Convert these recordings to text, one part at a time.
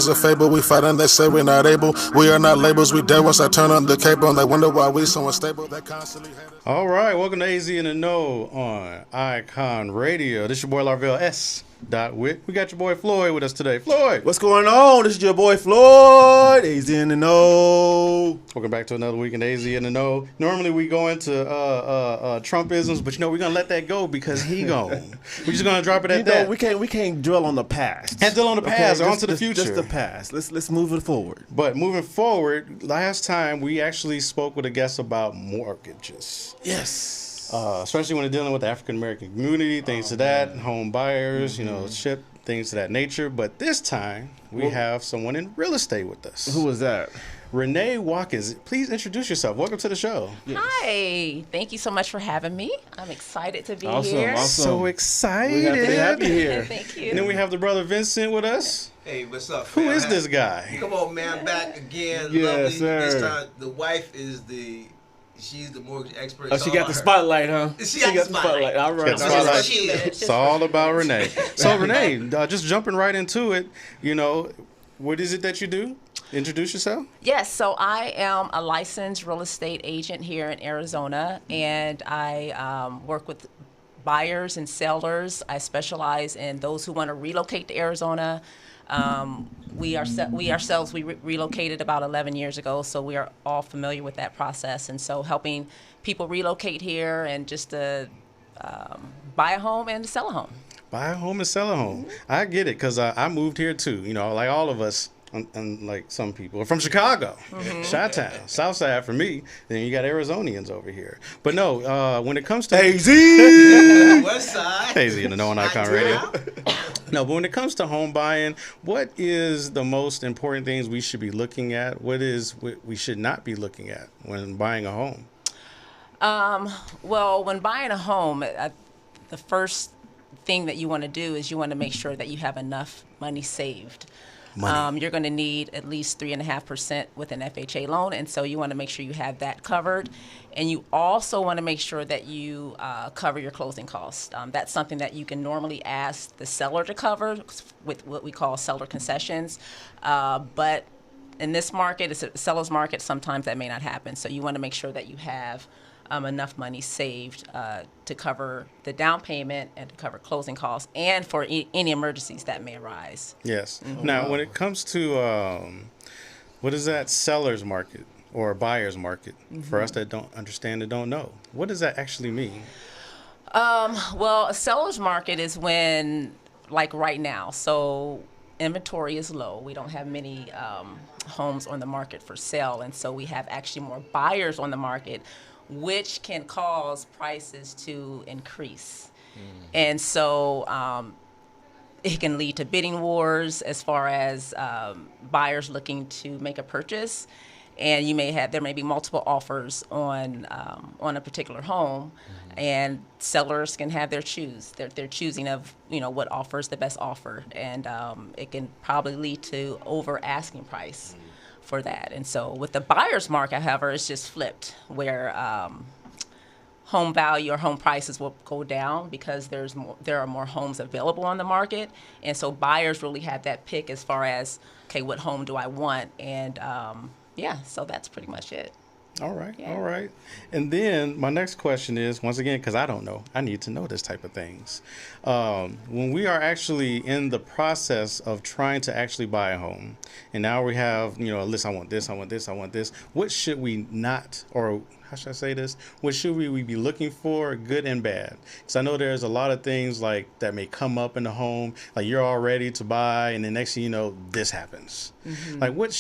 is a fable. We fight and they say we're not able. We are not labels. We dead once I turn on the cable. And they wonder why we so unstable. They constantly hate us. All right, welcome to AZ in the Know on Icon Radio. This is your boy Larvell S. Wit. We got your boy Floyd with us today. Floyd, What's going on? This is your boy Floyd. AZ in the Know. welcome back to another week in AZ in the Know. Normally we go into Trumpisms, but we're gonna let that go because he gone. We're just gonna drop it at that. We can't dwell on the past. And dwell on the past, on to the just future. the past. Let's move it forward. But moving forward, last time we actually spoke with a guest about mortgages. Yes. Especially when dealing with the African American community, things to that, home buyers, ship, things to that nature. But this time, we have someone in real estate with us. Who was that? Renee Watkins. Please introduce yourself. Welcome to the show. Yes. Hi. Thank you so much for having me. I'm excited to be Awesome, here. awesome. So excited. We have to have you here. Thank you. And then we have the brother Vincent with us. Hey, what's up, Who fam? is this guy? Come on, man, back again. Yes, Lovely. sir. This time, the wife is she's the mortgage expert. Oh, she got the spotlight, huh? She got the spotlight. All right. Got the spotlight. That's what she is. It's all about Renee. So Renee, just jumping right into it, what is it that you do? Introduce yourself. Yes, so I am a licensed real estate agent here in Arizona, and I work with buyers and sellers. I specialize in those who want to relocate to Arizona. We ourselves relocated about 11 years ago, so we are all familiar with that process. And so helping people relocate here and just to buy a home and to sell a home. Buy a home and sell a home. I get it because I moved here too. Like all of us, unlike some people, from Chicago, Chi-Town, South Side for me. Then you got Arizonians over here. But no, when it comes to AZ. West side. Hazy in the Know on Icon Hot Radio. town. No, but when it comes to home buying, what is the most important things we should be looking at? What we should not be looking at when buying a home? Well, when buying a home, the first thing that you want to do is you want to make sure that you have enough money saved. You're going to need at least 3.5% with an FHA loan, and so you want to make sure you have that covered. And you also want to make sure that you cover your closing costs. That's something that you can normally ask the seller to cover with what we call seller concessions. But in this market, it's a seller's market, sometimes that may not happen. So you want to make sure that you have enough money saved to cover the down payment and to cover closing costs and for any emergencies that may arise. Yes. Now, when it comes to what is that seller's market or buyer's market, for us that don't understand and don't know, what does that actually mean? Well, a seller's market is when, like right now, so inventory is low. We don't have many homes on the market for sale, and so we have actually more buyers on the market, which can cause prices to increase. And so it can lead to bidding wars as far as buyers looking to make a purchase. And there may be multiple offers on a particular home, and sellers can have their choose. They're choosing of what offers the best offer, and it can probably lead to over asking price for that. And so with the buyer's market, however, it's just flipped, where home value or home prices will go down because there are more homes available on the market, and so buyers really have that pick as far as, okay, what home do I want? And so that's pretty much it. All right, Yeah. all right. And then my next question is, once again, because I don't know, I need to know this type of things. When we are actually in the process of trying to actually buy a home, and now we have, a list, I want this, I want this, I want this, what should we not, or how should I say this? What should we be looking for, good and bad? Because I know there's a lot of things like that may come up in the home, like you're all ready to buy, and the next thing you know, this happens. Like what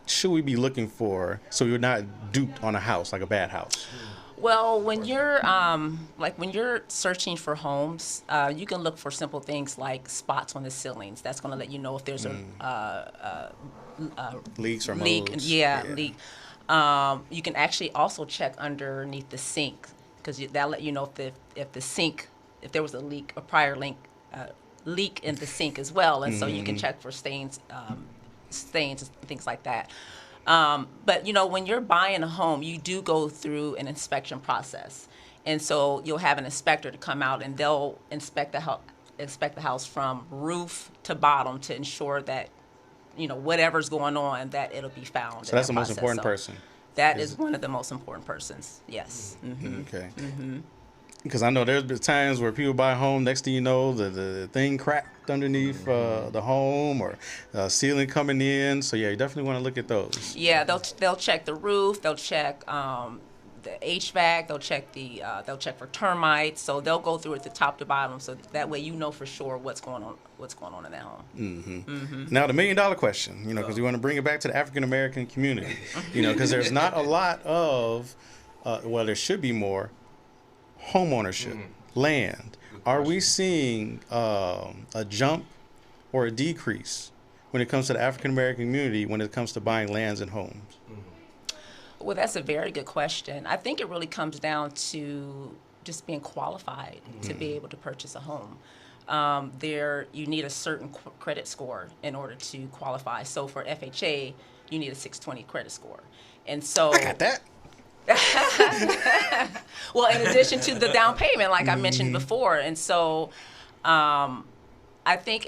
should we be looking for so we're not duped on a house, like a bad house? Well, when you're when you're searching for homes, you can look for simple things like spots on the ceilings. That's going to let you know if there's a Leaks or leak. molds. Yeah, leak. You can actually also check underneath the sink, because that'll let you know if the sink, if there was a leak, a prior leak in the sink as well, and so you can check for stains and things like that. But when you're buying a home, you do go through an inspection process, and so you'll have an inspector to come out, and they'll inspect the house from roof to bottom to ensure that whatever's going on, that it'll be found. So that's the most important person. That is one of the most important persons. Yes. Mm-hmm. Okay. Because I know there's been times where people buy a home, next thing you know, the thing cracked underneath the home, or ceiling coming in. So yeah, you definitely want to look at those. Yeah, they'll check the roof. They'll check the HVAC. They'll check for termites. So they'll go through it the top to bottom. So that way you know for sure what's going on in that home. Now the $1 million question, because we want to bring it back to the African American community, because there's not a lot of, there should be more home ownership, land. Are we seeing a jump or a decrease when it comes to the African American community when it comes to buying lands and homes? Well, that's a very good question. I think it really comes down to just being qualified to be able to purchase a home. You need a certain credit score in order to qualify. So for FHA, you need a 620 credit score. And so I got that. Well, in addition to the down payment, like I mentioned before. And so I think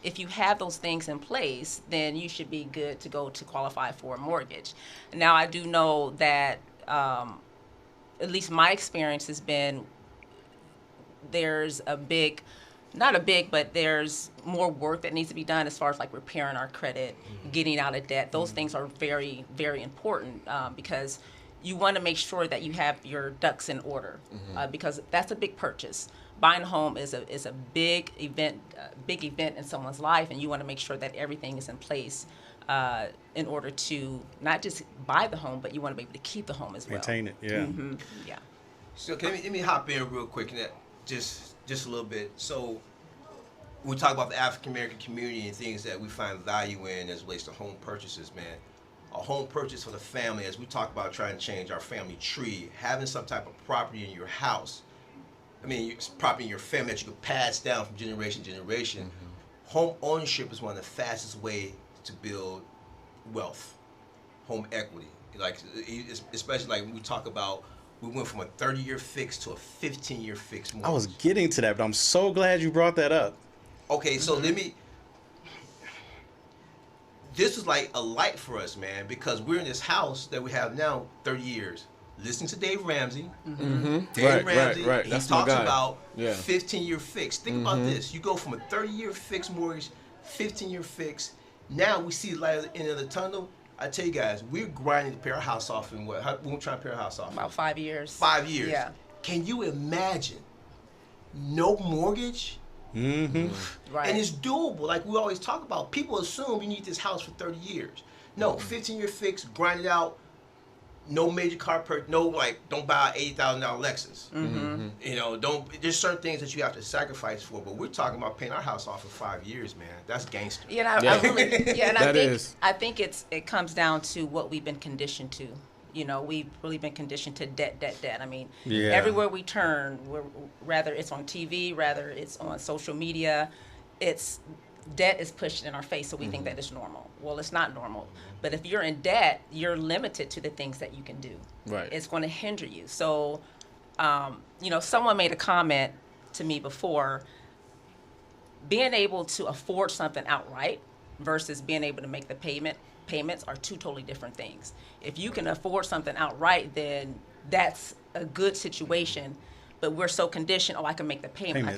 if you have those things in place, then you should be good to go to qualify for a mortgage. Now, I do know that at least my experience has been there's there's more work that needs to be done as far as like repairing our credit, getting out of debt. Those things are very, very important because you want to make sure that you have your ducks in order because that's a big purchase. Buying a home is a big event in someone's life, and you want to make sure that everything is in place in order to not just buy the home, but you want to be able to keep the home as well. Maintain it, yeah. Mm-hmm. Yeah. So let me hop in real quick and just a little bit. So we talk about the African American community and things that we find value in as it relates to home purchases, man. A home purchase for the family, as we talk about trying to change our family tree, having some type of property in your house. Property in your family that you can pass down from generation to generation. Home ownership is one of the fastest ways to build wealth, home equity. Like, especially like when we talk about, we went from a 30-year fix to a 15-year fix mortgage. I was getting to that, but I'm so glad you brought that up. Okay, so this is like a light for us, man, because we're in this house that we have now 30 years. Listening to Dave Ramsey. Dave Ramsey, right. He That's talks my guy. about 15-year fix. Think about this. You go from a 30-year fix mortgage, 15-year fix. Now we see the light at the end of the tunnel. I tell you guys, we're grinding to pay our house off in what? We're trying to pay our house off About 5 years. 5 years. Yeah. Can you imagine no mortgage? Right. And it's doable. Like we always talk about. People assume you need this house for 30 years. No, 15-year fix, grind it out. No major car purchase. No, don't buy an $80,000 Lexus. There's certain things that you have to sacrifice for. But we're talking about paying our house off for 5 years, man. That's gangster. I think it comes down to what we've been conditioned to. We've really been conditioned to debt. Everywhere we turn, rather it's on TV, rather it's on social media, debt is pushed in our face, so we think that it's normal. Well, it's not normal. But if you're in debt, you're limited to the things that you can do. Right. It's going to hinder you. So, someone made a comment to me before, being able to afford something outright versus being able to make the payments are two totally different things. If you can afford something outright, then that's a good situation. But we're so conditioned, I can make the payment, Yeah.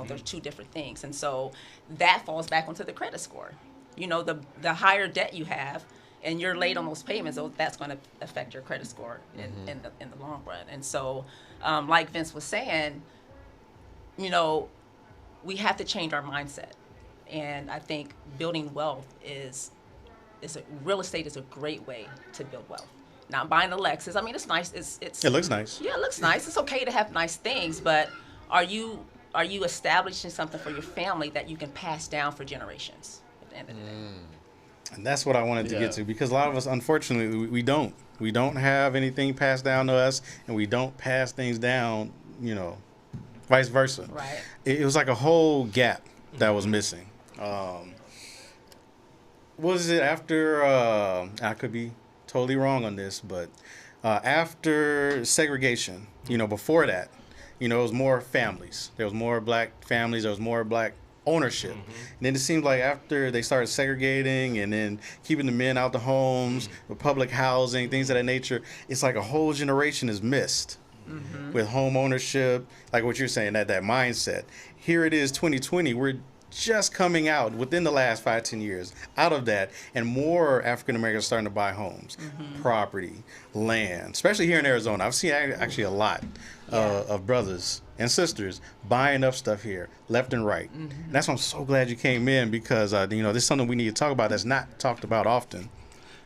There's two different things. And so that falls back onto the credit score. The higher debt you have and you're late on those payments, that's going to affect your credit score in the long run. And so, like Vince was saying, we have to change our mindset. And I think building wealth real estate is a great way to build wealth. Not buying a Lexus. It's nice. It looks nice. Yeah, it looks nice. It's okay to have nice things, but are you establishing something for your family that you can pass down for generations at the end of the day? And that's what I wanted to get to, because a lot of us, unfortunately, we don't have anything passed down to us, and we don't pass things down, vice versa. Right. It was like a whole gap that was missing. Was it after? I could be totally wrong on this, but after segregation, before that, it was more families. There was more black families. There was more black ownership. And then it seemed like after they started segregating and then keeping the men out the homes, the public housing, things of that nature, it's like a whole generation is missed with home ownership, like what you're saying, that mindset. Here it is, 2020, we're just coming out within the last 5-10 years out of that, and more African Americans starting to buy homes, property, land, especially here in Arizona. I've seen actually a lot of brothers and sisters buying up stuff here left and right. And that's why I'm so glad you came in, because you know, this is something we need to talk about that's not talked about often.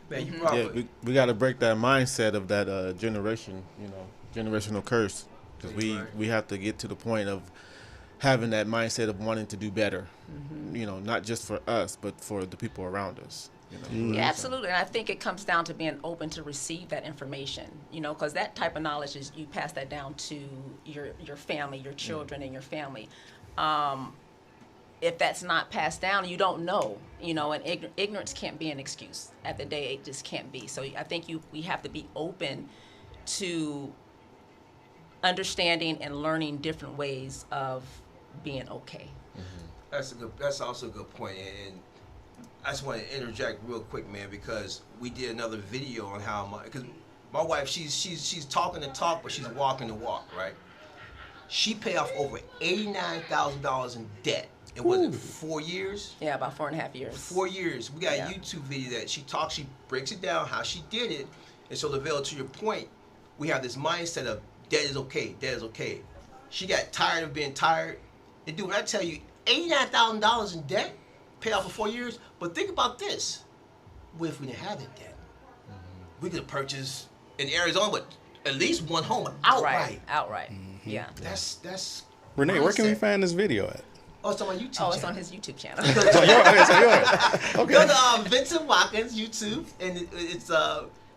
Man, you Yeah, we got to break that mindset of that generation, you know, generational curse, because we have to get to the point of having that mindset of wanting to do better, you know, not just for us, but for the people around us. You know? Yeah, absolutely. And I think it comes down to being open to receive that information, you know, because that type of knowledge is, you pass that down to your family, your children and your family. If that's not passed down, you don't know, you know, and ignorance can't be an excuse. At the day, it just can't be. So I think we have to be open to understanding and learning different ways of being okay. That's also a good point, and I just want to interject real quick, man, because we did another video on how because my wife, she's talking the talk, but she's walking the walk, right? She paid off over $89,000 in debt. And was it 4 years? Yeah, about 4.5 years. 4 years. We got a YouTube video that she breaks it down how she did it. And so, LaVelle, to your point, we have this mindset of debt is okay, debt is okay. She got tired of being tired. And dude, when I tell you, $89,000 in debt, paid off for 4 years. But think about this: what if we didn't have that debt? We could have purchased in Arizona, but at least one home outright. Outright. Yeah. That's Renee, where can we mindset. find this video at? Oh, it's on my YouTube channel. Oh, it's on his YouTube channel. Okay. Go to Vincent Watkins YouTube, and it's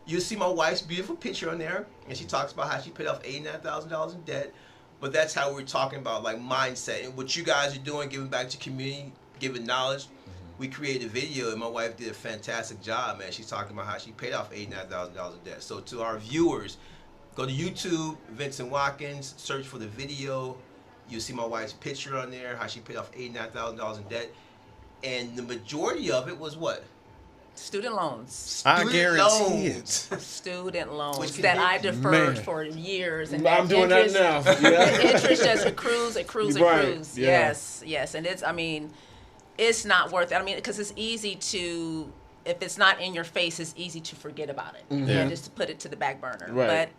you'll see my wife's beautiful picture on there, and she talks about how she paid off $89,000 in debt. But that's how we're talking about, like, mindset and what you guys are doing, giving back to community, giving knowledge. We created a video, and my wife did a fantastic job, man. She's talking about how she paid off $89,000 in debt. So to our viewers, go to YouTube, Vincent Watkins, search for the video. You'll see my wife's picture on there, how she paid off $89,000 in debt. And the majority of it was what? Student loans. I guarantee it. Student loans Which can that be- I deferred for years. And I'm doing that now. Yeah. The interest just accrues. Right, yeah. Yes. And it's not worth it. I mean, because it's easy to, if it's not in your face, it's easy to forget about it. And just to put it to the back burner. Right. But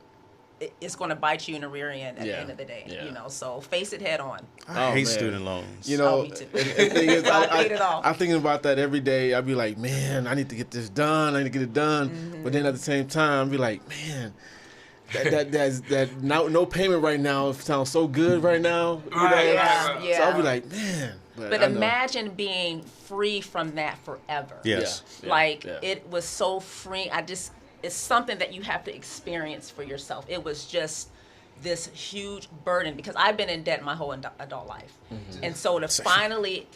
it's going to bite you in the rear end at the end of the day. Yeah. You know, so face it head on. I hate man. student loans. You know, me too. and the thing is, I hate it all. I'm thinking about that every day. I'd be like, man, I need to get this done. I need to get it done. But then at the same time, I'd be like, man, that no payment right now sounds so good right now. You know? Yeah. So I'll be like, man. But I know. imagine being free from that forever. Yes. It was so free. It's something that you have to experience for yourself. It was just this huge burden, because I've been in debt my whole adult life. And so to finally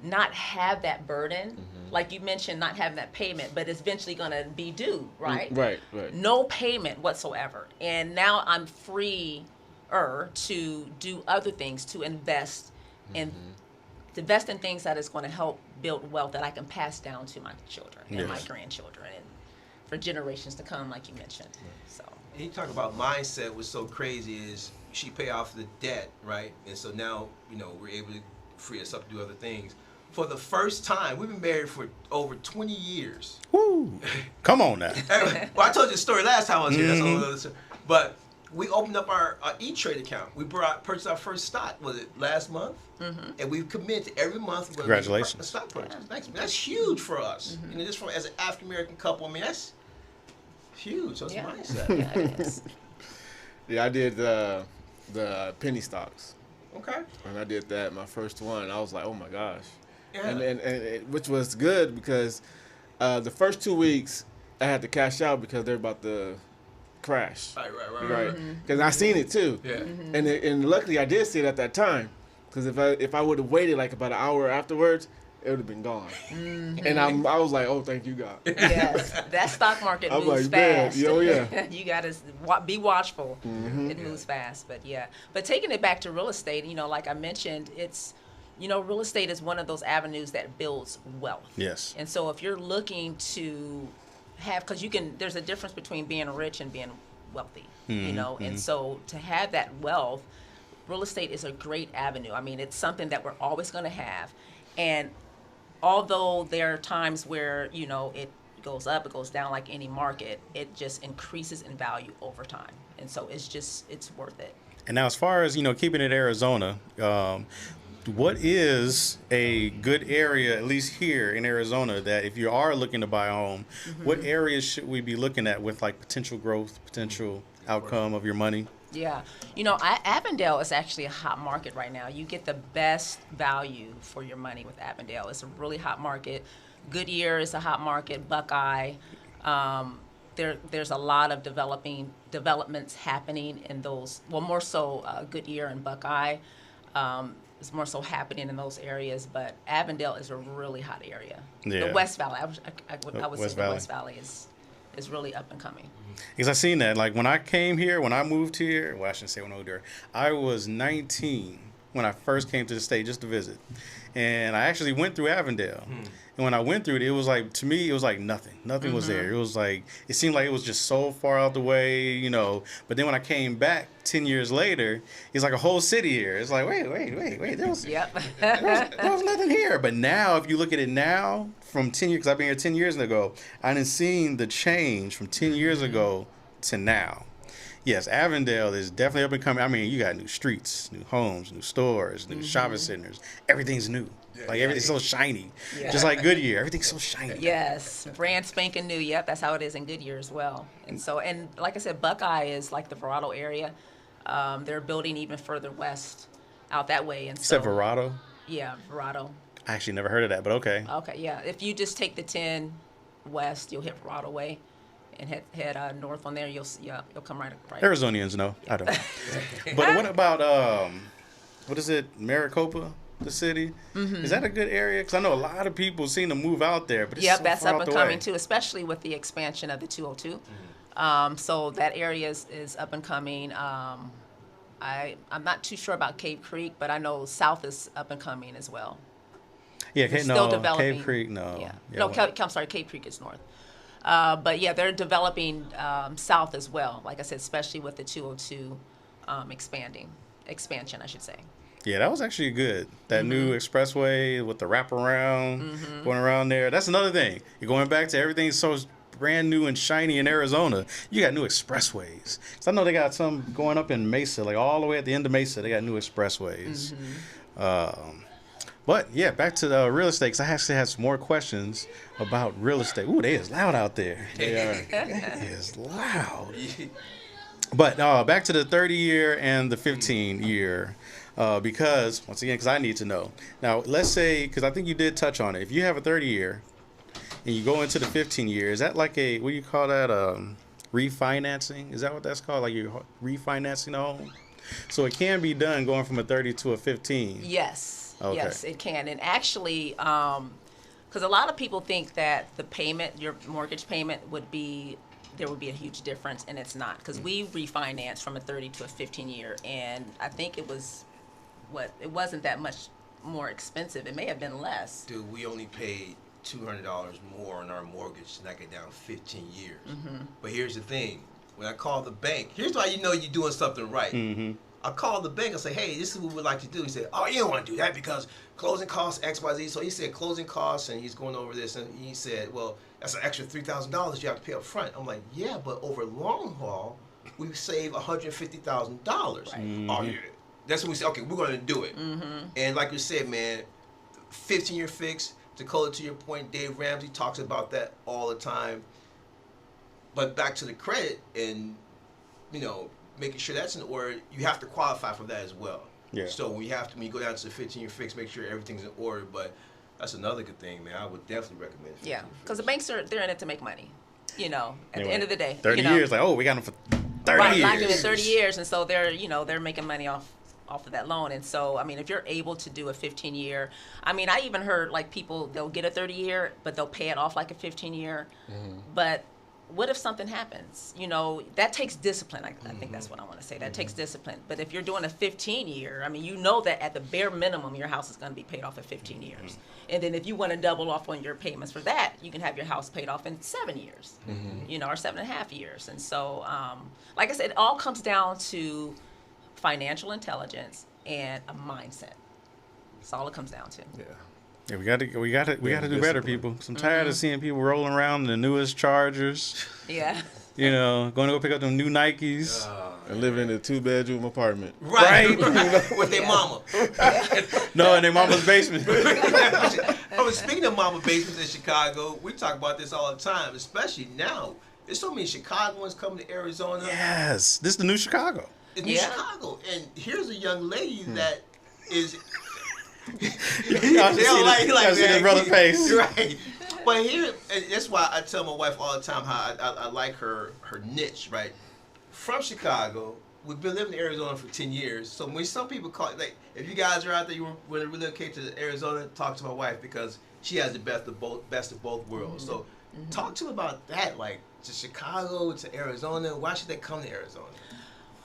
not have that burden, like you mentioned, not having that payment, but it's eventually going to be due, right? Right. No payment whatsoever. And now I'm free to do other things, to invest in things that is going to help build wealth that I can pass down to my children and my grandchildren and for generations to come, like you mentioned. So And you talk about mindset. What's so crazy is she pay off the debt, right? And so now, you know, we're able to free us up to do other things. For the first time, we've been married for over 20 years. Woo! Come on now. Well, I told you the story last time I was here. That's a whole other story. But we opened up our E-Trade account. We purchased our first stock, was it last month? And we've committed to every month. We're gonna make Congratulations. a stock purchase. Thanks, man. That's huge for us. And just as an African American couple, I mean, that's huge. So it's mindset. yeah, it is. Yeah, I did the penny stocks. Okay. When I did that, my first one, I was like, oh my gosh. Yeah. And which was good, because the first 2 weeks I had to cash out because they're about to crash. Right. Because I seen it too. Yeah. And luckily I did see it at that time, because if I would have waited like about an hour afterwards, it would have been gone. And I was like, oh, thank you, God. Yes, that stock market I'm moves like, man, fast. yeah. You got to be watchful. It moves fast, but yeah. But taking it back to real estate, like I mentioned, it's, real estate is one of those avenues that builds wealth. Yes. And so if you're looking to have, because there's a difference between being rich and being wealthy, and so to have that wealth, real estate is a great avenue. I mean, it's something that we're always going to have. And although there are times where, it goes up, it goes down like any market, it just increases in value over time. And so it's worth it. And now as far as, keeping it Arizona, what is a good area, at least here in Arizona, that if you are looking to buy a home, what areas should we be looking at with like potential growth, potential outcome of your money? Yeah. Avondale is actually a hot market right now. You get the best value for your money with Avondale. It's a really hot market. Goodyear is a hot market. Buckeye. There's a lot of developments happening in those. Well, more so Goodyear and Buckeye. Is more so happening in those areas, but Avondale is a really hot area. Yeah. The West Valley. I would say the West Valley is really up and coming. Because I seen that, like when I came here, when I moved here, well, I shouldn't say when I moved here, I was 19 when I first came to the state just to visit. And I actually went through Avondale. And when I went through it, it was like, to me, it was like nothing. Nothing was there. It was like, it seemed like it was just so far out the way, But then when I came back 10 years later, it's like a whole city here. It's like, wait, there was nothing here. But now, if you look at it now, from 10 years, because I've been here 10 years ago, I done seen the change from 10 years ago to now. Yes, Avondale is definitely up and coming. I mean, you got new streets, new homes, new stores, new shopping centers. Everything's new. Like everything's so shiny. Yeah. Just like Goodyear, everything's so shiny. Yes, brand spanking new. Yep, that's how it is in Goodyear as well. And like I said, Buckeye is like the Verrado area. They're building even further west out that way. And so, Except Verrado? Yeah, Verrado. I actually never heard of that, but okay. Okay, yeah. If you just take the 10 west, you'll hit Verrado way. And head north on there, you'll come right. Arizonians know. I don't know. But what about what is it, Maricopa, the city? Is that a good area? Because I know a lot of people seem to move out there, but it's so that's far up out and the coming way. too, especially with the expansion of the 202. So that area is up and coming. I'm not too sure about Cave Creek, but I know south is up and coming as well. Yeah, still developing. Cave Creek, no. Yeah. Yeah, I'm sorry, Cave Creek is north. But yeah, they're developing south as well. Like I said, especially with the 202 expansion, I should say. Yeah, that was actually good. That new expressway with the wraparound going around there. That's another thing. You're going back to everything so brand new and shiny in Arizona. You got new expressways. So I know they got some going up in Mesa, like all the way at the end of Mesa. They got new expressways. But yeah, back to the real estate, because I actually had some more questions about real estate. Ooh, they is loud out there. They are. It is loud. But back to the 30-year and the 15-year, because, once again, because I need to know. Now, let's say, because I think you did touch on it, if you have a 30-year and you go into the 15-year, is that like a, what do you call that, refinancing? Is that what that's called? Like you're refinancing a home? So it can be done going from a 30 to a 15. Yes. Okay. Yes, it can. And actually, because a lot of people think that the payment, your mortgage payment, there would be a huge difference, and it's not. Because we refinanced from a 30 to a 15-year, and I think it wasn't that much more expensive. It may have been less. Dude, we only paid $200 more on our mortgage to knock it down 15 years. But here's the thing. When I call the bank, here's why you know you're doing something right. I call the bank and say, hey, this is what we'd like to do. He said, oh, you don't want to do that because closing costs, X, Y, Z. So he said closing costs, and he's going over this, and he said, well, that's an extra $3,000 you have to pay up front. I'm like, yeah, but over long haul, we save $150,000. Oh, yeah. That's when we said, okay, we're going to do it. And like you said, man, 15-year fix. Dakota, to your point, Dave Ramsey talks about that all the time. But back to the credit and, making sure that's in order, you have to qualify for that as well. Yeah. So when you go down to the 15-year fix, make sure everything's in order. But that's another good thing, man. I would definitely recommend it. Yeah, because the banks they're in it to make money. At the end of the day. 30 years, like, oh, we got them for 30 right, years. locked in 30 years, and so they're making money off off of that loan. And so, I mean, if you're able to do a 15-year, I mean, I even heard like people, they'll get a 30-year, but they'll pay it off like a 15-year. But what if something happens? You know, that takes discipline. I think that's what I want to say. That takes discipline. But if you're doing a 15-year, I mean, you know that at the bare minimum, your house is going to be paid off in 15 years. And then if you want to double off on your payments for that, you can have your house paid off in 7 years, you know, or 7.5 years. And so, like I said, it all comes down to financial intelligence and a mindset. That's all it comes down to. Yeah, we got to do better, people. I'm tired of seeing people rolling around in the newest Chargers. Yeah. You know, going to go pick up them new Nikes. And live in a 2-bedroom apartment. Right. With their mama. No, in their mama's basement. Speaking of mama basements in Chicago, we talk about this all the time, especially now. There's so many Chicagoans coming to Arizona. Yes, this is the new Chicago. It's new Chicago. And here's a young lady that is... Y'all see his brother's face. Right. But here, and that's why I tell my wife all the time how I like her niche, right? From Chicago, we've been living in Arizona for 10 years. So when some people call, like, if you guys are out there, you want to relocate to Arizona, talk to my wife because she has the best of both worlds. So talk to me about that, like, to Chicago, to Arizona. Why should they come to Arizona?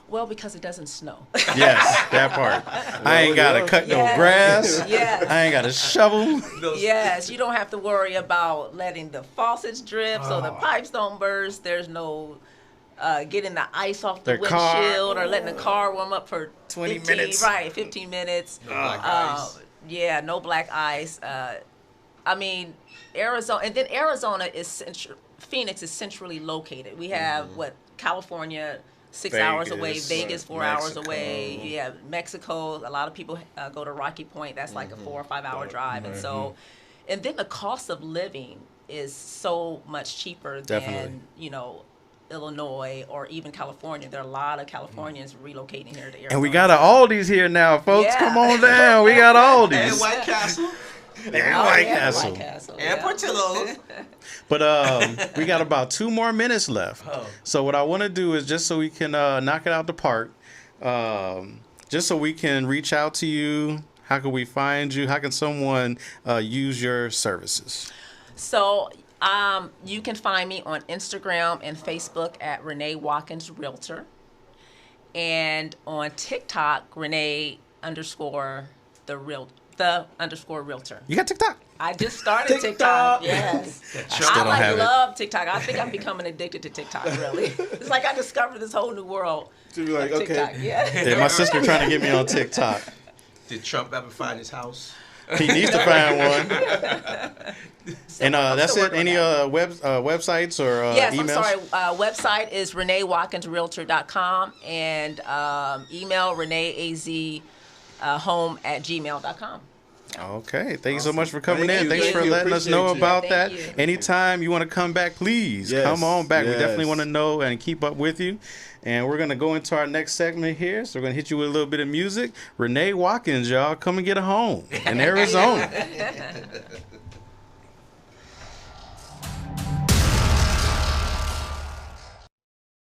Well, because it doesn't snow. Yes, that part. I ain't got to cut no grass. Yes. I ain't got to shovel. Yes, you don't have to worry about letting the faucets drip so the pipes don't burst. There's no getting the ice off the windshield or letting the car warm up for 20 minutes. Right, 15 minutes. No black ice. Yeah, no black ice. I mean, Arizona, and then Arizona is Phoenix is centrally located. We have California 6 hours away, Vegas 4 hours away. You have Mexico. A lot of people go to Rocky Point. That's like a 4 or 5 hour drive. And so, and then the cost of living is so much cheaper than, you know, Illinois or even California. There are a lot of Californians relocating here to Arizona. And we got an Aldi's here now, folks. Yeah. Come on down. We got Aldi's. And White Castle. And White Castle. And Portillo's. But we got about 2 more minutes left. So what I want to do is, just so we can knock it out the park, just so we can reach out to you, how can we find you? How can someone use your services? So you can find me on Instagram and Facebook at Renee Watkins Realtor. And on TikTok, Renee_the_realtor. You got TikTok? I just started TikTok. Yes. I love TikTok. I think I'm becoming addicted to TikTok, really. It's like I discovered this whole new world. To be like, of TikTok. okay. Yeah. My sister trying to get me on TikTok. Did Trump ever find his house? He needs to find one. And that's it. Any websites or yes, emails? I'm sorry. Website is ReneeWatkinsRealtor.com and email ReneeAZ@gmail.com. Okay. Thank you so much for coming in. Thank Thanks you. for letting us know Appreciate you. about Thank that. you. Anytime you want to come back, please come on back. We definitely want to know and keep up with you. And we're going to go into our next segment here. So we're going to hit you with a little bit of music. Renee Watkins, y'all. Come and get a home in Arizona.